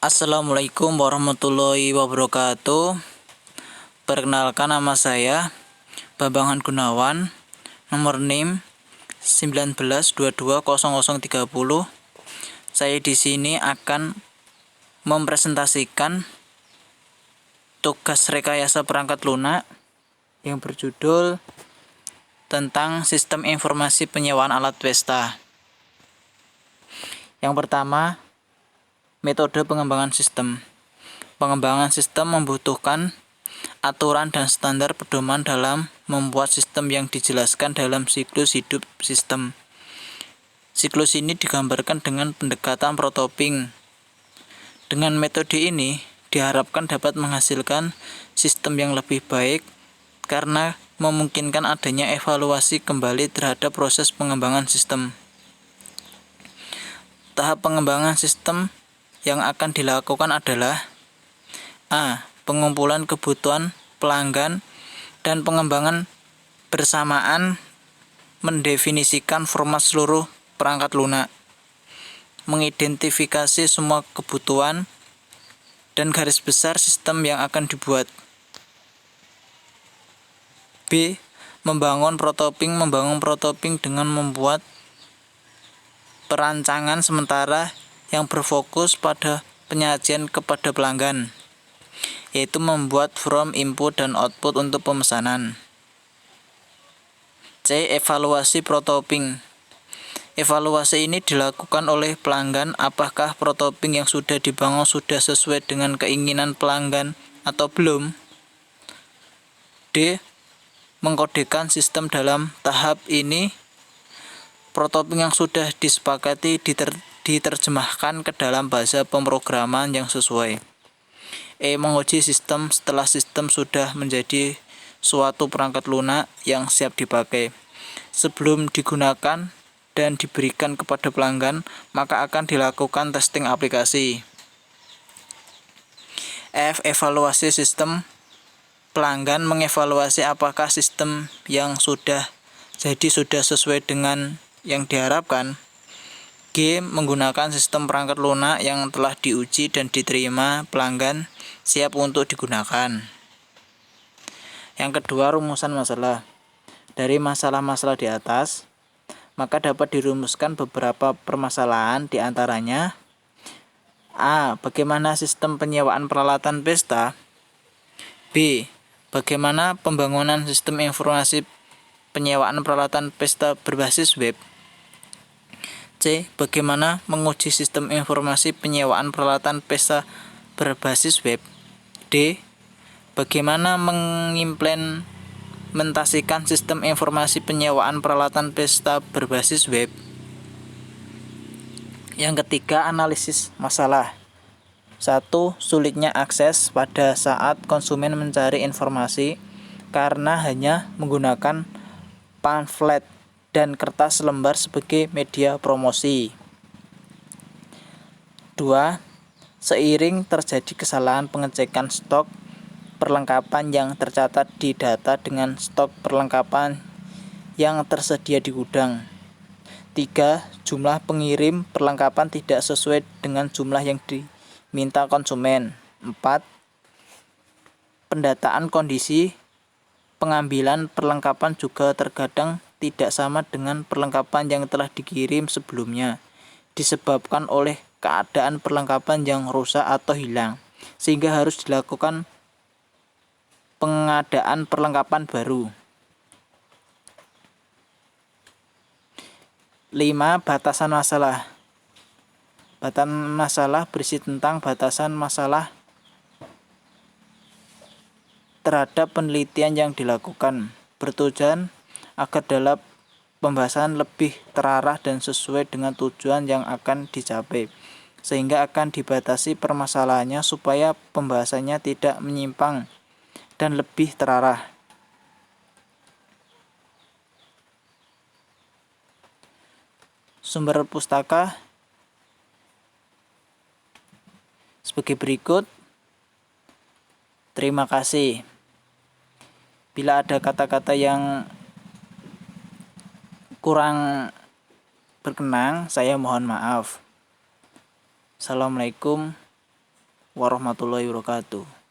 Assalamualaikum warahmatullahi wabarakatuh. Perkenalkan, nama saya Bambang Gunawan, nomor NIM 19220030. Saya di sini akan mempresentasikan tugas rekayasa perangkat lunak yang berjudul tentang sistem informasi penyewaan alat pesta. Yang pertama, metode pengembangan sistem. Pengembangan sistem membutuhkan aturan dan standar pedoman dalam membuat sistem yang dijelaskan dalam siklus hidup sistem. Siklus ini digambarkan dengan pendekatan protoping. Dengan metode ini diharapkan dapat menghasilkan sistem yang lebih baik karena memungkinkan adanya evaluasi kembali terhadap proses pengembangan sistem. Tahap pengembangan sistem yang akan dilakukan adalah A. Pengumpulan kebutuhan pelanggan dan pengembangan bersamaan mendefinisikan format seluruh perangkat lunak, mengidentifikasi semua kebutuhan dan garis besar sistem yang akan dibuat. B. Membangun protoping dengan membuat perancangan sementara yang berfokus pada penyajian kepada pelanggan, yaitu membuat form input dan output untuk pemesanan. C. Evaluasi protoping. Evaluasi ini dilakukan oleh pelanggan apakah protoping yang sudah dibangun sudah sesuai dengan keinginan pelanggan atau belum. D. Mengkodekan sistem. Dalam tahap ini protoping yang sudah disepakati diterjemahkan ke dalam bahasa pemrograman yang sesuai. E. Menguji sistem. Setelah sistem sudah menjadi suatu perangkat lunak yang siap dipakai, sebelum digunakan dan diberikan kepada pelanggan, maka akan dilakukan testing aplikasi. F. Evaluasi sistem. Pelanggan mengevaluasi apakah sistem yang sudah sesuai dengan yang diharapkan. G. Menggunakan sistem perangkat lunak yang telah diuji dan diterima pelanggan siap untuk digunakan. Yang kedua, rumusan masalah. Dari masalah-masalah di atas, maka dapat dirumuskan beberapa permasalahan, di antaranya A. Bagaimana sistem penyewaan peralatan pesta? B. Bagaimana pembangunan sistem informasi penyewaan peralatan pesta berbasis web? C. Bagaimana menguji sistem informasi penyewaan peralatan pesta berbasis web? D. Bagaimana mengimplementasikan sistem informasi penyewaan peralatan pesta berbasis web? Yang ketiga, analisis masalah. 1. Sulitnya akses pada saat konsumen mencari informasi karena hanya menggunakan pamflet dan kertas lembar sebagai media promosi. 2. Seiring terjadi kesalahan pengecekan stok perlengkapan yang tercatat di data dengan stok perlengkapan yang tersedia di gudang. 3. Jumlah pengirim perlengkapan tidak sesuai dengan jumlah yang diminta konsumen. 4. Pendataan kondisi pengambilan perlengkapan juga terkadang tidak sama dengan perlengkapan yang telah dikirim sebelumnya, disebabkan oleh keadaan perlengkapan yang rusak atau hilang, sehingga harus dilakukan pengadaan perlengkapan baru. 5. Batasan masalah. Batasan masalah berisi tentang batasan masalah terhadap penelitian yang dilakukan, bertujuan agar dalam pembahasan lebih terarah dan sesuai dengan tujuan yang akan dicapai, sehingga akan dibatasi permasalahannya supaya pembahasannya tidak menyimpang dan lebih terarah. Sumber pustaka sebagai berikut. Terima kasih. Bila ada kata-kata yang kurang berkenan, saya mohon maaf. Assalamualaikum warahmatullahi wabarakatuh.